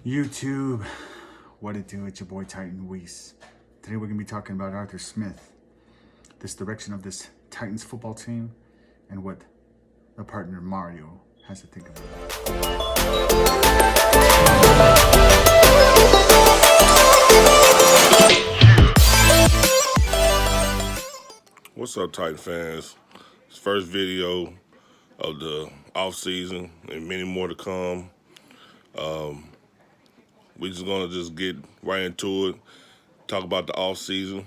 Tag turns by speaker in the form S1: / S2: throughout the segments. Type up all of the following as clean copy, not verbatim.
S1: YouTube, what it do? It's your boy Titan Weiss. Today we're going to be talking about Arthur Smith, this direction of this Titans football team, and what the partner Mario has to think about
S2: What's up, Titan fans? It's first video of the off season and many more to come. We just gonna get right into it, talk about the off season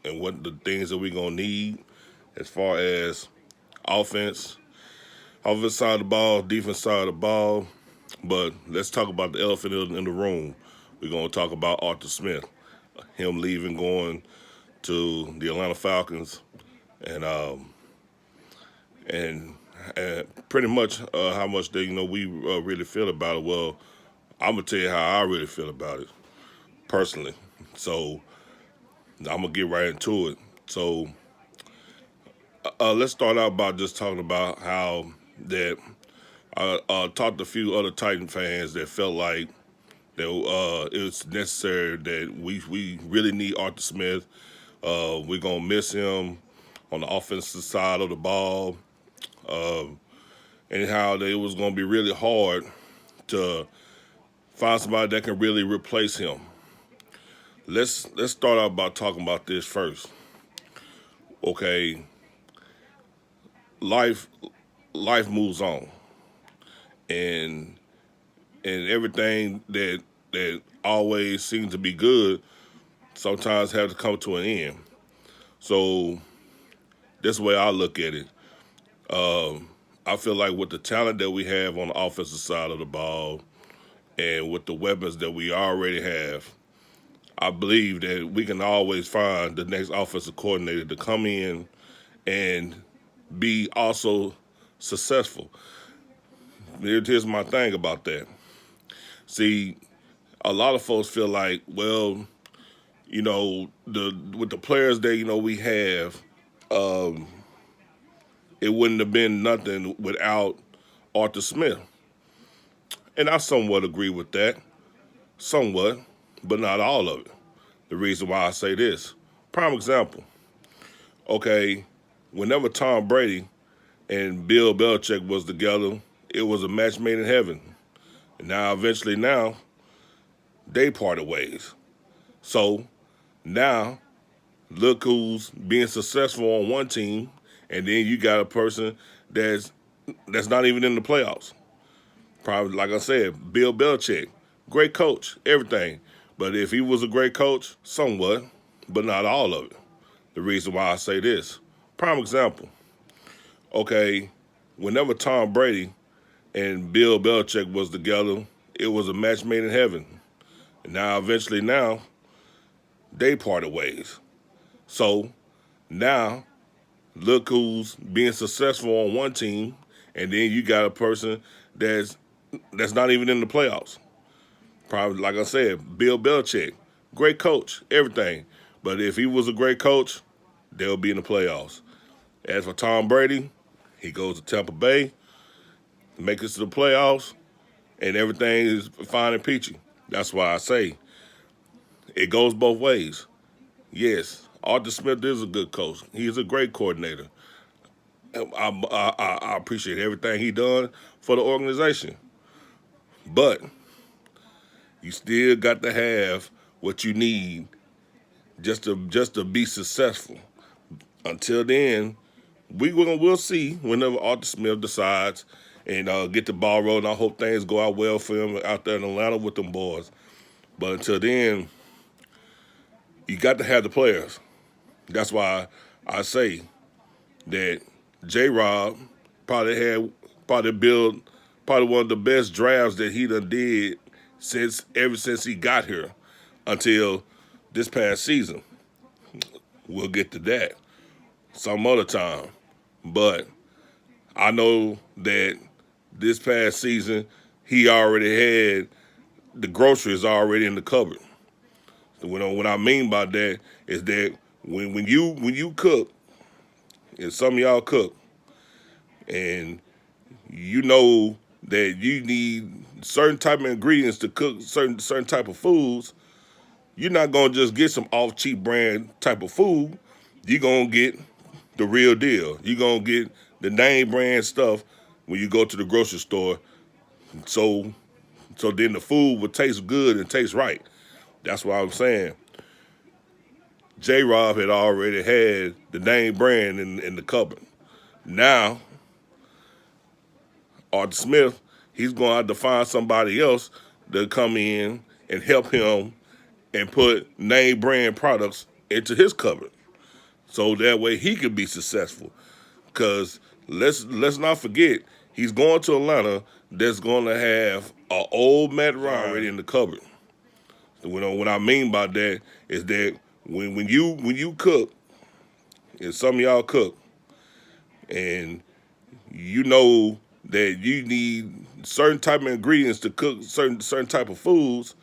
S2: and what the things that we gonna need as far as offense side of the ball, defense side of the ball. But let's talk about the elephant in the room. We're gonna talk about Arthur Smith, him leaving, going to the Atlanta Falcons, and and pretty much how much we really feel about it. Well, I'm gonna tell you how I really feel about it personally. So I'm gonna get right into it. So let's start out by just talking about how that I talked to a few other Titan fans that felt like that it was necessary that we really need Arthur Smith. We're gonna miss him on the offensive side of the ball. And how it was going to be really hard to find somebody that can really replace him. Let's start out by talking about this first. Okay, life moves on, and everything that always seems to be good sometimes has to come to an end. So this is the way I look at it. I feel like with the talent that we have on the offensive side of the ball and with the weapons that we already have, I believe that we can always find the next offensive coordinator to come in and be also successful. Here's my thing about that. See, a lot of folks feel like, well, with the players that we have, it wouldn't have been nothing without Arthur Smith. And I somewhat agree with that. Somewhat, but not all of it. The reason why I say this. Prime example. Okay, whenever Tom Brady and Bill Belichick was together, it was a match made in heaven. And now, they parted ways. So now, look who's being successful on one team, and then you got a person that's not even in the playoffs. Probably, like I said, Bill Belichick, great coach, everything. But if he was a great coach, somewhat, but not all of it. The reason why I say this. Prime example. Okay, whenever Tom Brady and Bill Belichick was together, it was a match made in heaven. And now, they parted ways. So now, look who's being successful on one team, and then you got a person that's not even in the playoffs. Probably, like I said, Bill Belichick, great coach, everything. But if he was a great coach, they'll be in the playoffs. As for Tom Brady, he goes to Tampa Bay, makes it to the playoffs, and everything is fine and peachy. That's why I say it goes both ways. Yes, Arthur Smith is a good coach. He's a great coordinator. I appreciate everything he done for the organization. But you still got to have what you need just to be successful. Until then, we'll see whenever Arthur Smith decides and get the ball rolling. I hope things go out well for him out there in Atlanta with them boys. But until then, you got to have the players. That's why I say that J-Rob probably built one of the best drafts that he done did ever since he got here until this past season. We'll get to that some other time. But I know that this past season he already had the groceries already in the cupboard. What I mean by that is that when you cook, and some of y'all cook, and you know that you need certain type of ingredients to cook certain type of foods, you're not gonna just get some off cheap brand type of food. You're gonna get the real deal. You're gonna get the name brand stuff when you go to the grocery store. So then the food will taste good and taste right. That's what I'm saying. J-Rob had already had the name brand in the cupboard. Now, Arthur Smith, he's going to have to find somebody else to come in and help him and put name brand products into his cupboard, so that way he could be successful. Because let's not forget, he's going to Atlanta that's going to have an old Matt Ryan already in the cupboard. So what I mean by that is that when you cook, and some of y'all cook, and you know that you need certain type of ingredients to cook certain type of foods,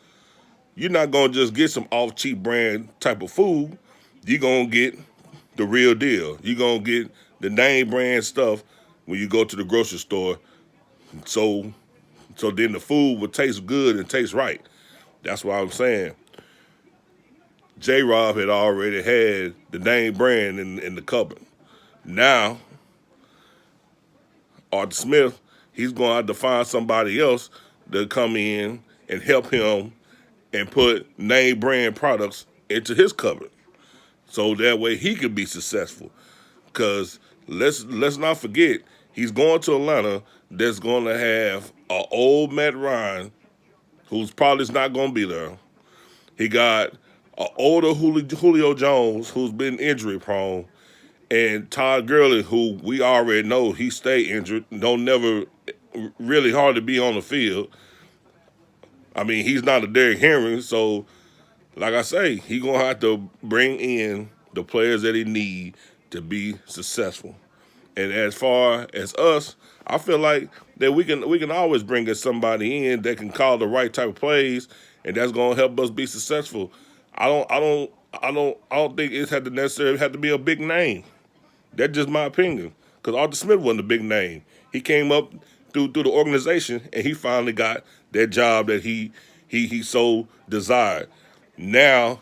S2: you're not gonna just get some off cheap brand type of food. You're gonna get the real deal. You're gonna get the name brand stuff when you go to the grocery store. So then the food will taste good and taste right. That's what I'm saying. J-Rob had already had the name brand in the cupboard. Now, Arthur Smith, he's going to have to find somebody else to come in and help him and put name brand products into his cupboard, so that way he could be successful. Because let's not forget, he's going to Atlanta that's going to have an old Matt Ryan, who's probably not going to be there. He got an older Julio Jones, who's been injury prone, and Todd Gurley, who we already know he stay injured, don't never really hardly be on the field. I mean, he's not a Derrick Henry, so like I say, he gonna have to bring in the players that he need to be successful. And as far as us, I feel like that we can always bring in somebody in that can call the right type of plays, and that's gonna help us be successful. I don't think it had to necessarily have to be a big name. That's just my opinion. Because Arthur Smith wasn't a big name. He came up through the organization, and he finally got that job that he so desired. Now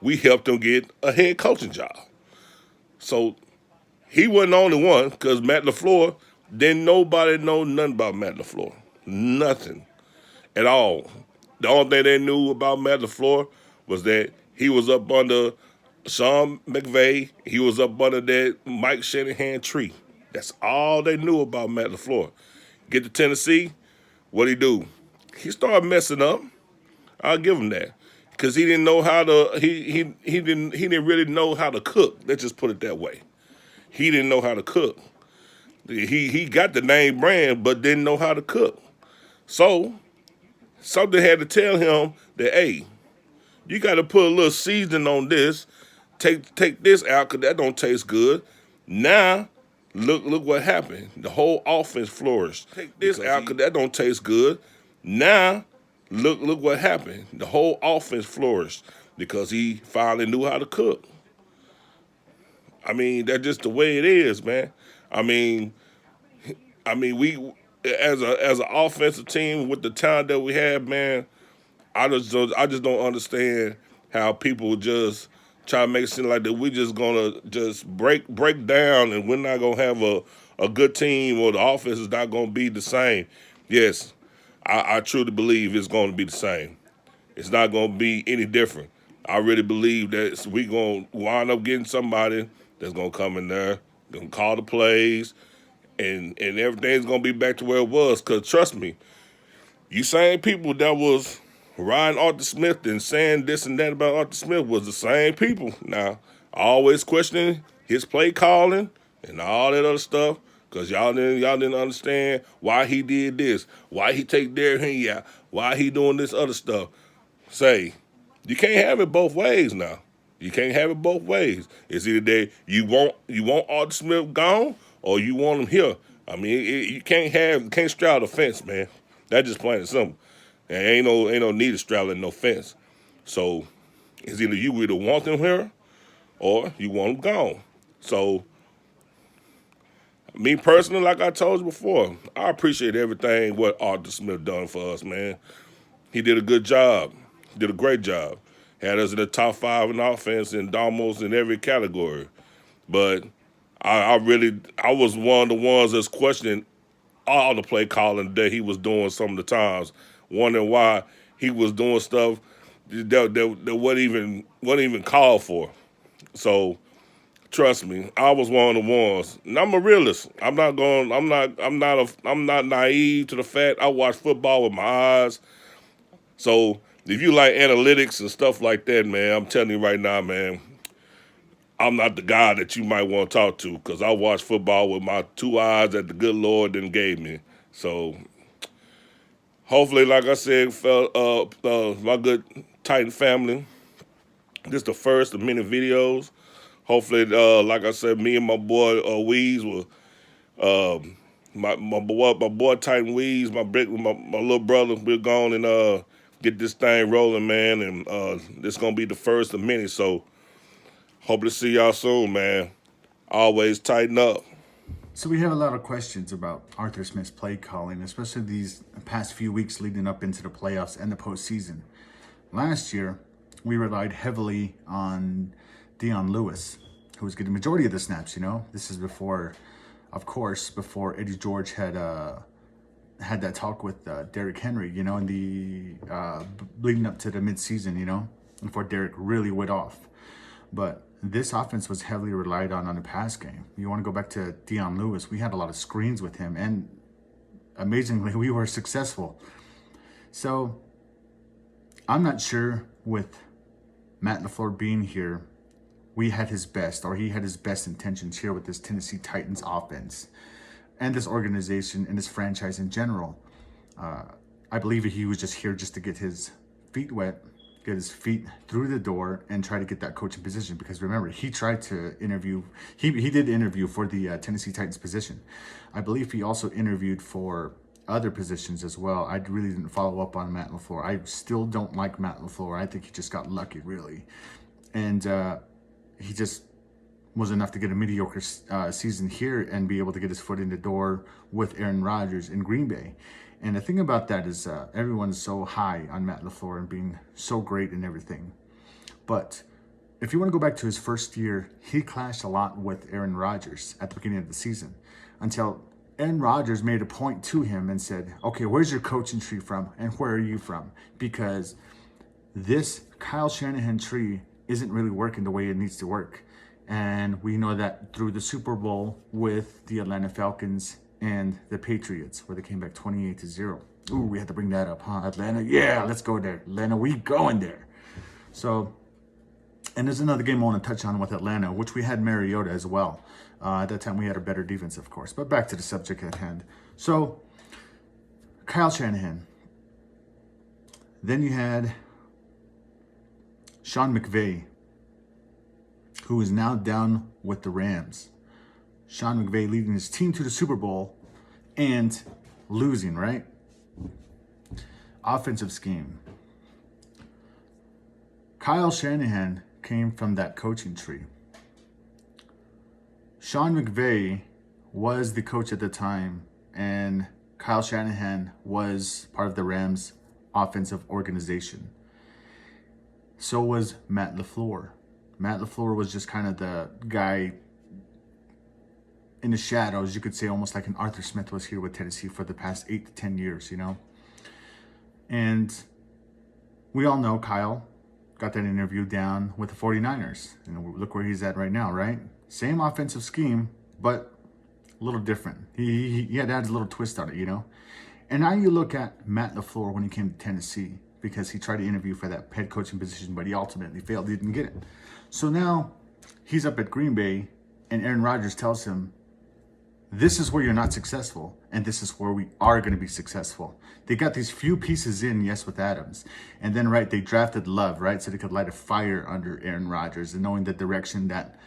S2: we helped him get a head coaching job. So he wasn't the only one, because Matt LaFleur, didn't nobody know nothing about Matt LaFleur. Nothing at all. The only thing they knew about Matt LaFleur was that he was up under Sean McVay. He was up under that Mike Shanahan tree. That's all they knew about Matt LaFleur. Get to Tennessee, what'd he do? He started messing up. I'll give him that, because he didn't know how to. He didn't really know how to cook. Let's just put it that way. He didn't know how to cook. He got the name brand, but didn't know how to cook. So something had to tell him that, hey, you got to put a little seasoning on this. Take this out, because that don't taste good. Now, look what happened. The whole offense flourished. Take this out, because that don't taste good. Now, look what happened. The whole offense flourished because he finally knew how to cook. I mean, that's just the way it is, man. I mean, we as an offensive team with the talent that we have, man. I just don't understand how people just try to make it seem like that we just gonna just break down, and we're not gonna have a good team, or the offense is not gonna be the same. Yes, I truly believe it's gonna be the same. It's not gonna be any different. I really believe that we gonna wind up getting somebody that's gonna come in there, gonna call the plays, and everything's gonna be back to where it was. Cause trust me, you same people that was riding Arthur Smith and saying this and that about Arthur Smith was the same people now, always questioning his play calling and all that other stuff, because y'all didn't understand why he did this, why he take Derrick Henry out, why he doing this other stuff. Say, you can't have it both ways now. You can't have it both ways. It's either that you want Arthur Smith gone, or you want him here. I mean, you can't straddle the fence, man. That's just plain and simple. And ain't no need to straddle no fence. So it's either you either want them here, or you want them gone. So Me personally, like I told you before, I appreciate everything what Arthur Smith done for us, man. He did a good job. He did a great job. Had us in the top 5 in offense and almost in every category. But I was one of the ones that's questioning all the play calling that he was doing some of the times, wondering why he was doing stuff that wasn't even called for. So trust me, I was one of the ones, and I'm a realist. I'm not naive to the fact I watch football with my eyes. So if you like analytics and stuff like that, man, I'm telling you right now, man, I'm not the guy that you might want to talk to because I watch football with my 2 eyes that the good Lord then gave me. So hopefully, like I said, my good Titan family, this is the first of many videos. Hopefully, like I said, me and my boy Weez will, my boy Titan Weez, my little brother, we're going and get this thing rolling, man. And this gonna be the first of many. So hope to see y'all soon, man. Always tighten up.
S1: So we have a lot of questions about Arthur Smith's play calling, especially these past few weeks leading up into the playoffs and the postseason. Last year, we relied heavily on Dion Lewis, who was getting the majority of the snaps, you know? This is before, of course, before Eddie George had that talk with Derrick Henry, you know, in the leading up to the midseason, you know, before Derrick really went off. But this offense was heavily relied on the pass game. You want to go back to Dion Lewis, we had a lot of screens with him, and amazingly, we were successful. So I'm not sure with Matt LaFleur being here, we had his best, or he had his best intentions here with this Tennessee Titans offense and this organization and this franchise in general. I believe he was just here just to get his feet wet, get his feet through the door, and try to get that coaching position. Because remember, he tried to interview, he did interview for the Tennessee Titans position. I believe he also interviewed for other positions as well. I really didn't follow up on Matt LaFleur. I still don't like Matt LaFleur. I think he just got lucky, really. And he just was enough to get a mediocre season here and be able to get his foot in the door with Aaron Rodgers in Green Bay. And the thing about that is everyone's so high on Matt LaFleur and being so great and everything. But if you want to go back to his first year, he clashed a lot with Aaron Rodgers at the beginning of the season until Aaron Rodgers made a point to him and said, okay, where's your coaching tree from and where are you from? Because this Kyle Shanahan tree isn't really working the way it needs to work. And we know that through the Super Bowl with the Atlanta Falcons and the Patriots, where they came back 28-0. Ooh, we had to bring that up, huh? Atlanta, yeah, let's go there. Atlanta, we going there. So, and there's another game I want to touch on with Atlanta, which we had Mariota as well. At that time, we had a better defense, of course. But back to the subject at hand. So, Kyle Shanahan. Then you had Sean McVay, who is now down with the Rams. Sean McVay leading his team to the Super Bowl and losing, right? Offensive scheme. Kyle Shanahan came from that coaching tree. Sean McVay was the coach at the time, and Kyle Shanahan was part of the Rams' offensive organization. So was Matt LaFleur. Matt LaFleur was just kind of the guy in the shadows, you could say, almost like an Arthur Smith was here with Tennessee for the past 8 to 10 years, you know? And we all know Kyle got that interview down with the 49ers. And look where he's at right now, right? Same offensive scheme, but a little different. He had to add a little twist on it, you know? And now you look at Matt LaFleur when he came to Tennessee, because he tried to interview for that head coaching position, but he ultimately failed. He didn't get it. So now he's up at Green Bay, and Aaron Rodgers tells him, this is where you're not successful, and this is where we are going to be successful. They got these few pieces in, yes, with Adams. And then, right, they drafted Love, right, so they could light a fire under Aaron Rodgers and knowing the direction that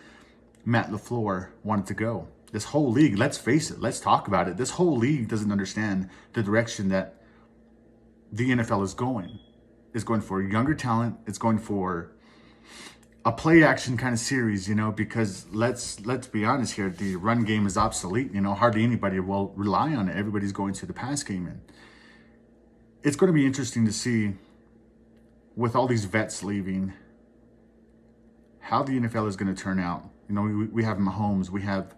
S1: Matt LaFleur wanted to go. This whole league, let's face it, let's talk about it. This whole league doesn't understand the direction that the NFL is going. It's going for younger talent. It's going for a play action kind of series, because let's be honest here, the run game is obsolete. Hardly anybody will rely on it. Everybody's going to the pass game, and it's going to be interesting to see, with all these vets leaving, how the NFL is going to turn out. We have Mahomes, we have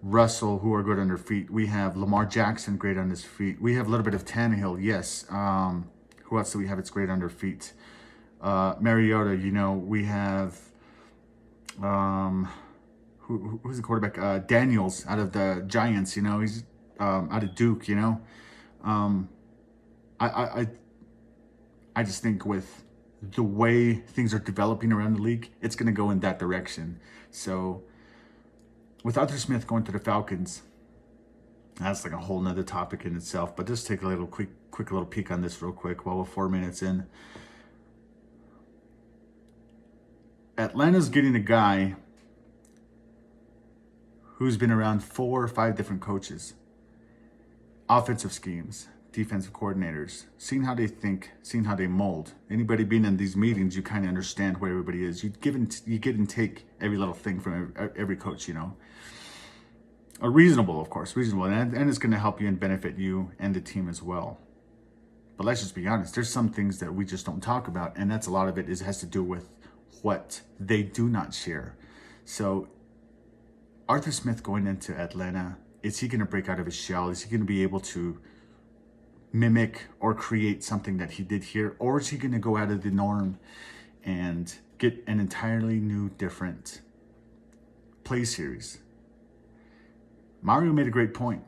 S1: Russell, who are good on their feet. We have Lamar Jackson, great on his feet. We have a little bit of Tannehill, yes. Who else do we have? It's great on their feet. Mariota, we have who's the quarterback? Daniels out of the Giants. He's out of Duke. I just think with the way things are developing around the league, it's going to go in that direction. So with Arthur Smith going to the Falcons, that's like a whole nother topic in itself. But just take a little quick little peek on this real quick while we're 4 minutes in. Atlanta's getting a guy who's been around 4 or 5 different coaches, offensive schemes, defensive coordinators, seeing how they think, seeing how they mold. Anybody being in these meetings, you kind of understand where everybody is. You get and take every little thing from every coach, Reasonable, of course, reasonable. And it's going to help you and benefit you and the team as well. But let's just be honest. There's some things that we just don't talk about. And that's a lot of it has to do with what they do not share. So Arthur Smith going into Atlanta, is he going to break out of his shell? Is he going to be able to mimic or create something that he did here? Or is he going to go out of the norm and get an entirely new, different play series? Mario made a great point.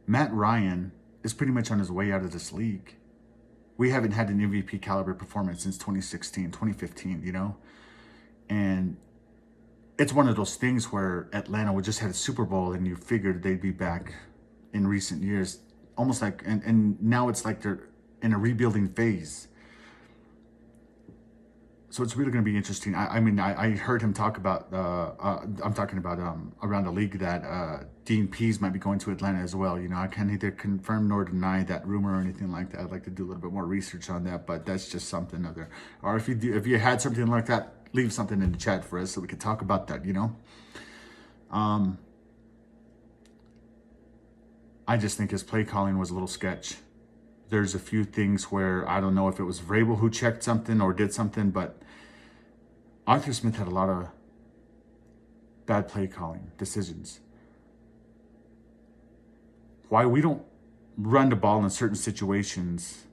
S1: Matt Ryan is pretty much on his way out of this league. We haven't had an MVP caliber performance since 2016, 2015, And it's one of those things where Atlanta would just had a Super Bowl and you figured they'd be back in recent years. Almost like, and now it's like they're in a rebuilding phase. So it's really going to be interesting. I heard him talk about, I'm talking about around the league that Dean Pease might be going to Atlanta as well. I can't either confirm nor deny that rumor or anything like that. I'd like to do a little bit more research on that, but that's just something other. Or if you had something like that, leave something in the chat for us so we could talk about that, I just think his play calling was a little sketch. There's a few things where I don't know if it was Vrabel who checked something or did something, but Arthur Smith had a lot of bad play calling decisions. Why we don't run the ball in certain situations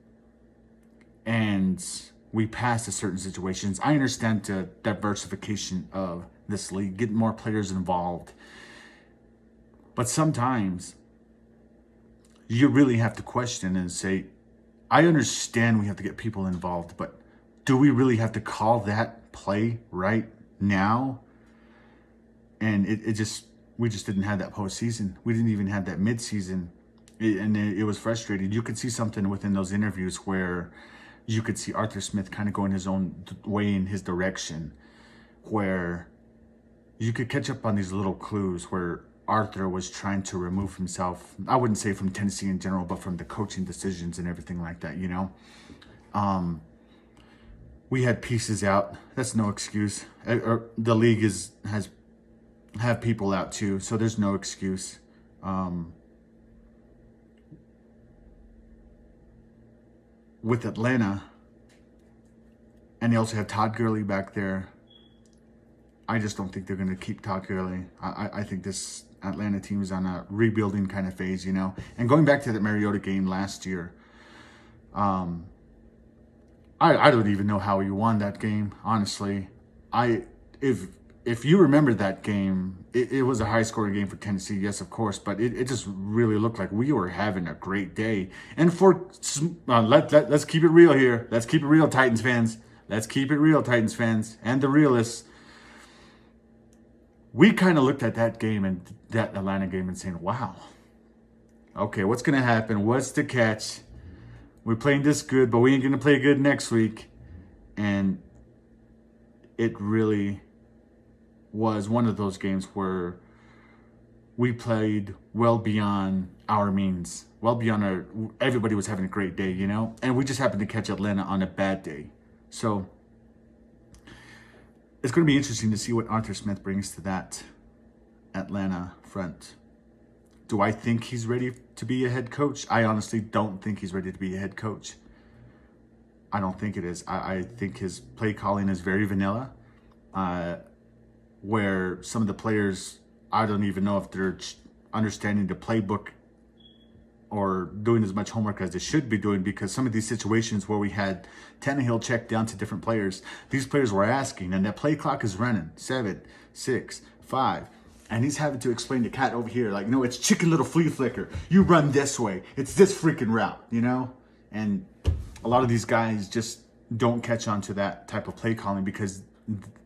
S1: and we pass to certain situations. I understand the diversification of this league, getting more players involved. But sometimes you really have to question and say, I understand we have to get people involved, but do we really have to call that play right now? And we just didn't have that postseason. We didn't even have that midseason. It was frustrating. You could see something within those interviews where you could see Arthur Smith kind of going his own way in his direction, where you could catch up on these little clues where Arthur was trying to remove himself, I wouldn't say from Tennessee in general, but from the coaching decisions and everything like that, We had pieces out. That's no excuse. The league has have people out too, so there's no excuse. With Atlanta, and they also have Todd Gurley back there, I just don't think they're going to keep Todd Gurley. I think this Atlanta team is on a rebuilding kind of phase, And going back to the Mariota game last year, I don't even know how he won that game, honestly. If you remember that game, it was a high-scoring game for Tennessee, yes, of course, but it just really looked like we were having a great day. And let's keep it real here. Let's keep it real, Titans fans. Let's keep it real, Titans fans, and the realists. We kind of looked at that game and that Atlanta game and saying, wow, okay, what's going to happen? What's the catch? We're playing this good, but we ain't going to play good next week. And it really was one of those games where we played well beyond our means, well beyond everybody was having a great day, And we just happened to catch Atlanta on a bad day. So it's going to be interesting to see what Arthur Smith brings to that Atlanta front. Do I think he's ready to be a head coach? I honestly don't think he's ready to be a head coach. I don't think it is. I think his play calling is very vanilla, where some of the players, I don't even know if they're understanding the playbook or doing as much homework as they should be doing, because some of these situations where we had Tannehill check down to different players, these players were asking, and that play clock is running 7, 6, 5. And he's having to explain to Cat over here, like, no, it's chicken little flea flicker. You run this way. It's this freaking route, you know? And a lot of these guys just don't catch on to that type of play calling because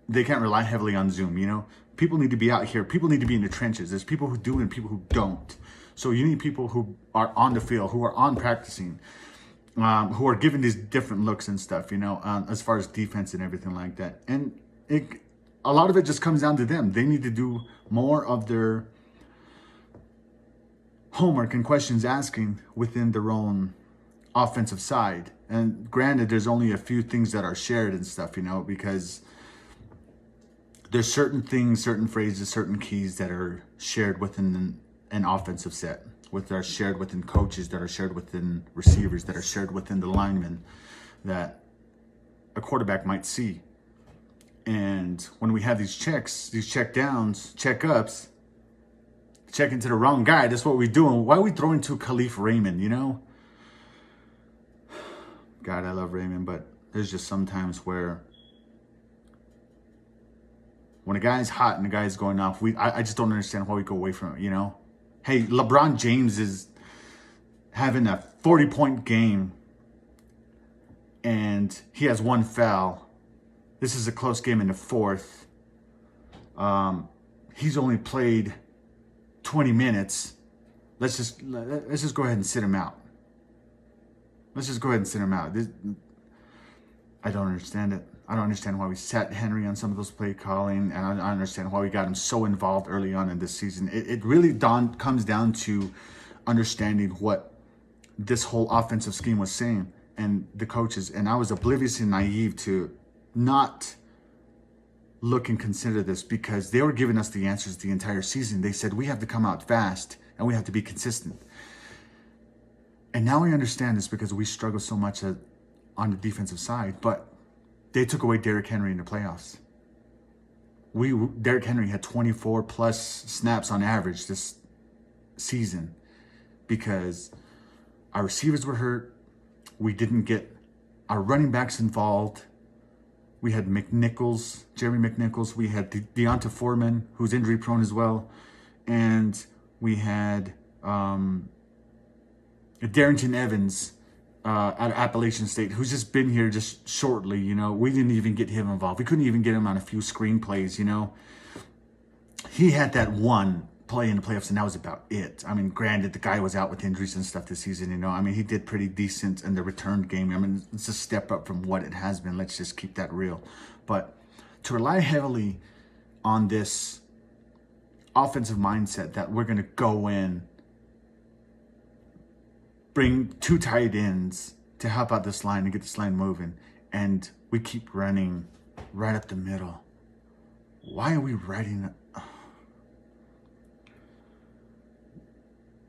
S1: they can't rely heavily on Zoom, you know? People need to be out here. People need to be in the trenches. There's people who do and people who don't. So you need people who are on the field, who are on practicing, who are giving these different looks and stuff, you know, as far as defense and everything like that. And a lot of it just comes down to them. They need to do more of their homework and questions asking within their own offensive side. And granted, there's only a few things that are shared and stuff, you know, because there's certain things, certain phrases, certain keys that are shared within an offensive set, that are shared within coaches, that are shared within receivers, that are shared within the linemen, that a quarterback might see. And when we have these checks, these check downs, check ups, checking to the wrong guy, that's what we're doing. Why are we throwing to Khalif Raymond, you know? God, I love Raymond, but there's just sometimes where when a guy's hot and the guy's going off, I just don't understand why we go away from it, you know? Hey, LeBron James is having a 40-point game and he has one foul. This is a close game in the fourth. He's only played 20 minutes. Let's just go ahead and sit him out. Let's just go ahead and sit him out. I don't understand it. I don't understand why we sat Henry on some of those play calling, and I understand why we got him so involved early on in this season. It really comes down to understanding what this whole offensive scheme was saying and the coaches. And I was oblivious and naive to not look and consider this because they were giving us the answers the entire season. They said we have to come out fast and we have to be consistent. And now we understand this because we struggle so much on the defensive side, but they took away Derrick Henry in the playoffs. Derrick Henry had 24 plus snaps on average this season because our receivers were hurt. We didn't get our running backs involved. We had Jeremy McNichols. We had Deonta Foreman, who's injury prone as well. And we had Darrington Evans out of Appalachian State, who's just been here just shortly, you know. We didn't even get him involved. We couldn't even get him on a few screenplays, you know. He had that one play in the playoffs, and that was about it. I mean, granted, the guy was out with injuries and stuff this season, you know. I mean, he did pretty decent in the return game. I mean, it's a step up from what it has been. Let's just keep that real. But to rely heavily on this offensive mindset that we're going to go in, bring 2 tight ends to help out this line and get this line moving, and we keep running right up the middle. Why are we running?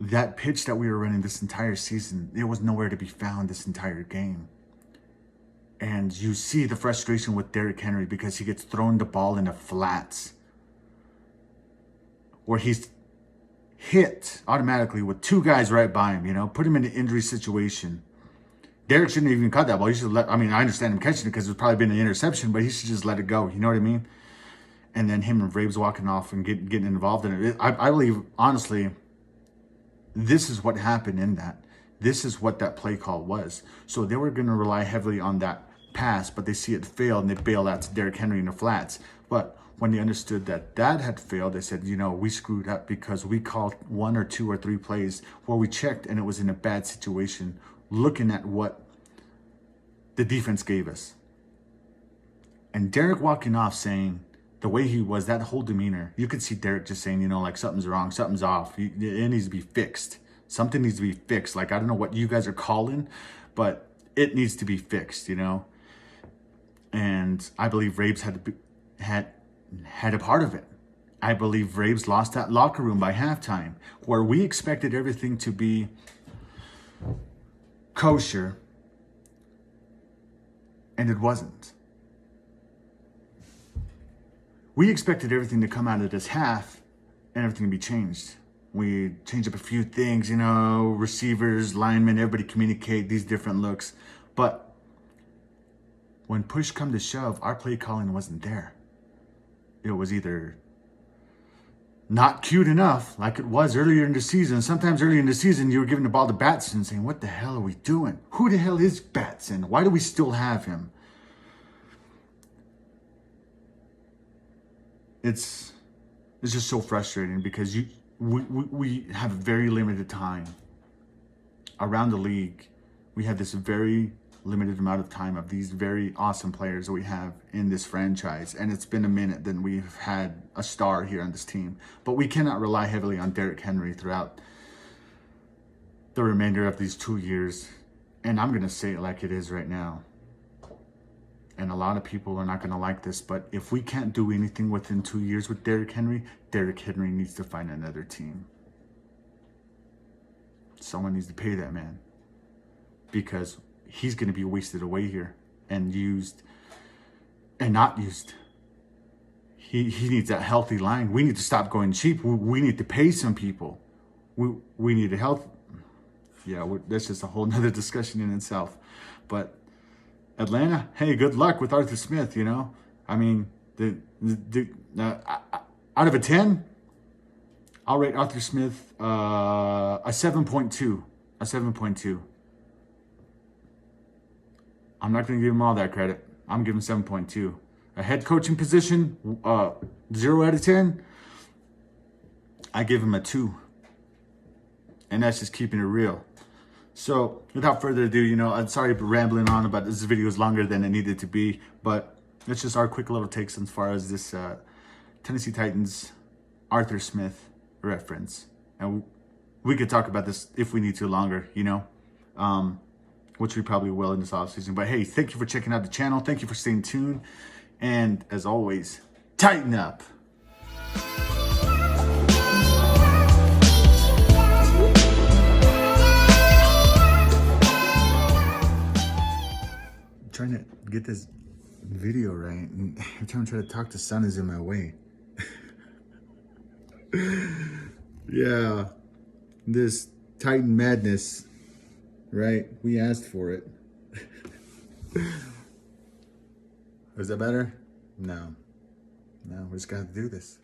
S1: That pitch that we were running this entire season, it was nowhere to be found this entire game. And you see the frustration with Derrick Henry because he gets thrown the ball in the flats where he's hit automatically with 2 guys right by him, you know, put him in an injury situation. Derrick shouldn't have even caught that ball. He should I understand him catching it because it's probably been an interception, but he should just let it go. You know what I mean? And then him and Vrabes walking off and getting involved in it. I believe, honestly, this is what happened in that. This is what that play call was. So they were going to rely heavily on that pass, but they see it fail and they bail out to Derrick Henry in the flats. But when they understood that had failed, they said, you know, we screwed up because we called 1 or 2 or 3 plays where we checked and it was in a bad situation, looking at what the defense gave us. And Derrick walking off saying, the way he was, that whole demeanor, you could see Derrick just saying, you know, like something's wrong, something's off. It needs to be fixed. Something needs to be fixed. Like, I don't know what you guys are calling, but it needs to be fixed, you know? And I believe Vrabes had a part of it. I believe Braves lost that locker room by halftime, where we expected everything to be kosher, and it wasn't. We expected everything to come out of this half and everything to be changed. We changed up a few things, receivers, linemen, everybody communicate these different looks. But when push come to shove, our play calling wasn't there. It was either not cute enough, like it was earlier in the season. Sometimes earlier in the season, you were giving the ball to Batson saying, what the hell are we doing? Who the hell is Batson? Why do we still have him? It's just so frustrating because we have very limited time. Around the league, we have this very limited amount of time of these very awesome players that we have in this franchise, and it's been a minute that we've had a star here on this team. But we cannot rely heavily on Derrick Henry throughout the remainder of these 2 years. And I'm going to say it like it is right now. And a lot of people are not going to like this, but if we can't do anything within 2 years with Derrick Henry needs to find another team. Someone needs to pay that man, because he's going to be wasted away here and used and not used. He needs that healthy line. We need to stop going cheap. We need to pay some people. We need a health. Yeah, that's just a whole nother discussion in itself. But Atlanta, hey, good luck with Arthur Smith, I mean, out of a 10, I'll rate Arthur Smith a 7.2. A 7.2. I'm not going to give him all that credit. I'm giving 7.2. A head coaching position, 0 out of 10, I give him a 2. And that's just keeping it real. So without further ado, I'm sorry for rambling on about this video is longer than it needed to be, but it's just our quick little takes as far as this Tennessee Titans Arthur Smith reference. And we could talk about this if we need to longer, which we probably will in this offseason. But hey, thank you for checking out the channel. Thank you for staying tuned. And as always, tighten up. Trying to get this video right, and every time I try to talk, the sun is in my way. Yeah, this Titan madness, right? We asked for it. Is that better? No, we just got to do this.